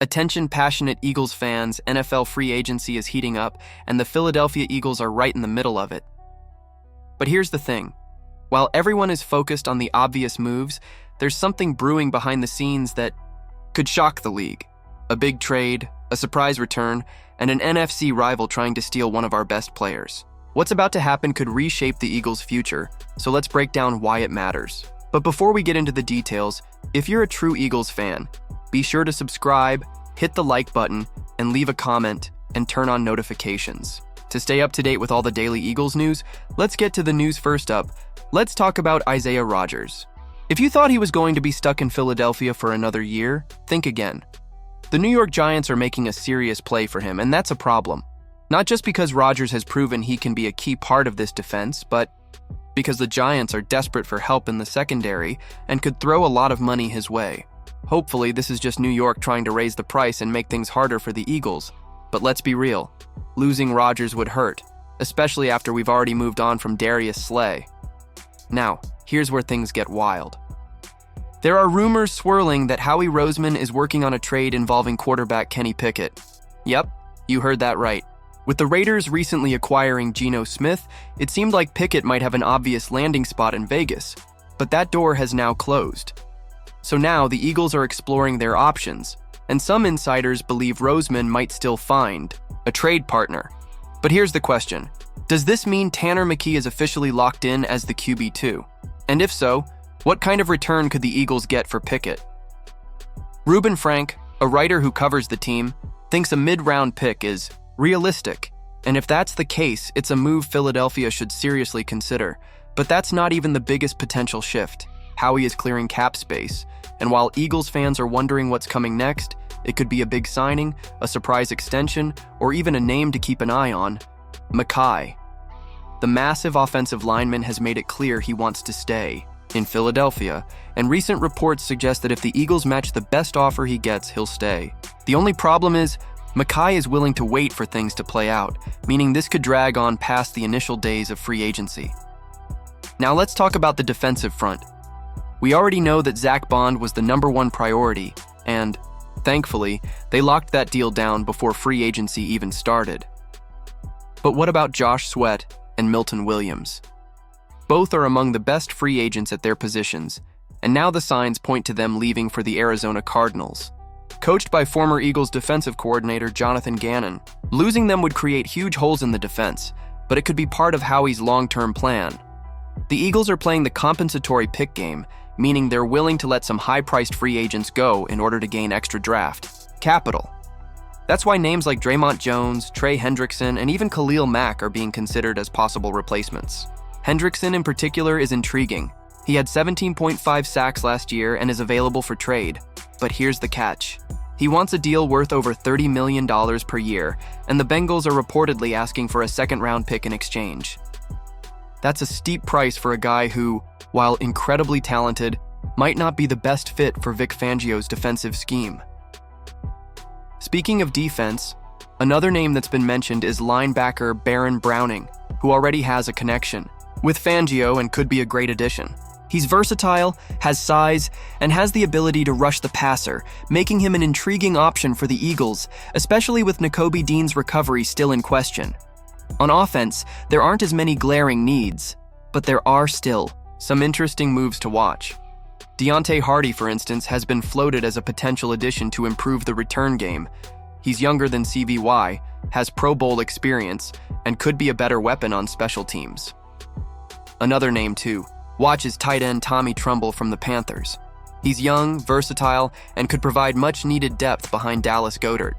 Attention passionate Eagles fans, NFL free agency is heating up, and the Philadelphia Eagles are right in the middle of it. But here's the thing. While everyone is focused on the obvious moves, there's something brewing behind the scenes that could shock the league. A big trade, a surprise return, and an NFC rival trying to steal one of our best players. What's about to happen could reshape the Eagles' future, so let's break down why it matters. But before we get into the details, if you're a true Eagles fan, be sure to subscribe, hit the like button, and leave a comment, and turn on notifications. To stay up to date with all the daily Eagles news, let's get to the news first up. Let's talk about Isaiah Rodgers. If you thought he was going to be stuck in Philadelphia for another year, think again. The New York Giants are making a serious play for him, and that's a problem. Not just because Rodgers has proven he can be a key part of this defense, but because the Giants are desperate for help in the secondary and could throw a lot of money his way. Hopefully, this is just New York trying to raise the price and make things harder for the Eagles. But let's be real, losing Rodgers would hurt, especially after we've already moved on from Darius Slay. Now, here's where things get wild. There are rumors swirling that Howie Roseman is working on a trade involving quarterback Kenny Pickett. Yep, you heard that right. With the Raiders recently acquiring Geno Smith, it seemed like Pickett might have an obvious landing spot in Vegas, but that door has now closed. So now the Eagles are exploring their options, and some insiders believe Roseman might still find a trade partner. But here's the question. Does this mean Tanner McKee is officially locked in as the QB2? And if so, what kind of return could the Eagles get for Pickett? Reuben Frank, a writer who covers the team, thinks a mid-round pick is realistic, and if that's the case, it's a move Philadelphia should seriously consider. But that's not even the biggest potential shift. Howie is clearing cap space, and while Eagles fans are wondering what's coming next, it could be a big signing, a surprise extension, or even a name to keep an eye on: Mekhi. The massive offensive lineman has made it clear he wants to stay in Philadelphia, and recent reports suggest that if the Eagles match the best offer he gets, he'll stay. The only problem is, Mekhi is willing to wait for things to play out, meaning this could drag on past the initial days of free agency. Now let's talk about the defensive front. We already know that Zach Bond was the #1 priority, and, thankfully, they locked that deal down before free agency even started. But what about Josh Sweat and Milton Williams? Both are among the best free agents at their positions, and now the signs point to them leaving for the Arizona Cardinals. Coached by former Eagles defensive coordinator Jonathan Gannon, losing them would create huge holes in the defense, but it could be part of Howie's long-term plan. The Eagles are playing the compensatory pick game, meaning they're willing to let some high-priced free agents go in order to gain extra draft capital. That's why names like Draymond Jones, Trey Hendrickson, and even Khalil Mack are being considered as possible replacements. Hendrickson in particular is intriguing. He had 17.5 sacks last year and is available for trade. But here's the catch. He wants a deal worth over $30 million per year, and the Bengals are reportedly asking for a second-round pick in exchange. That's a steep price for a guy who, while incredibly talented, might not be the best fit for Vic Fangio's defensive scheme. Speaking of defense, another name that's been mentioned is linebacker Baron Browning, who already has a connection with Fangio and could be a great addition. He's versatile, has size, and has the ability to rush the passer, making him an intriguing option for the Eagles, especially with Nakobe Dean's recovery still in question. On offense, there aren't as many glaring needs, but there are still some interesting moves to watch. Deontay Hardy, for instance, has been floated as a potential addition to improve the return game. He's younger than CVY, has Pro Bowl experience, and could be a better weapon on special teams. Another name, too. Watch is tight end Tommy Trumbull from the Panthers. He's young, versatile, and could provide much-needed depth behind Dallas Goedert.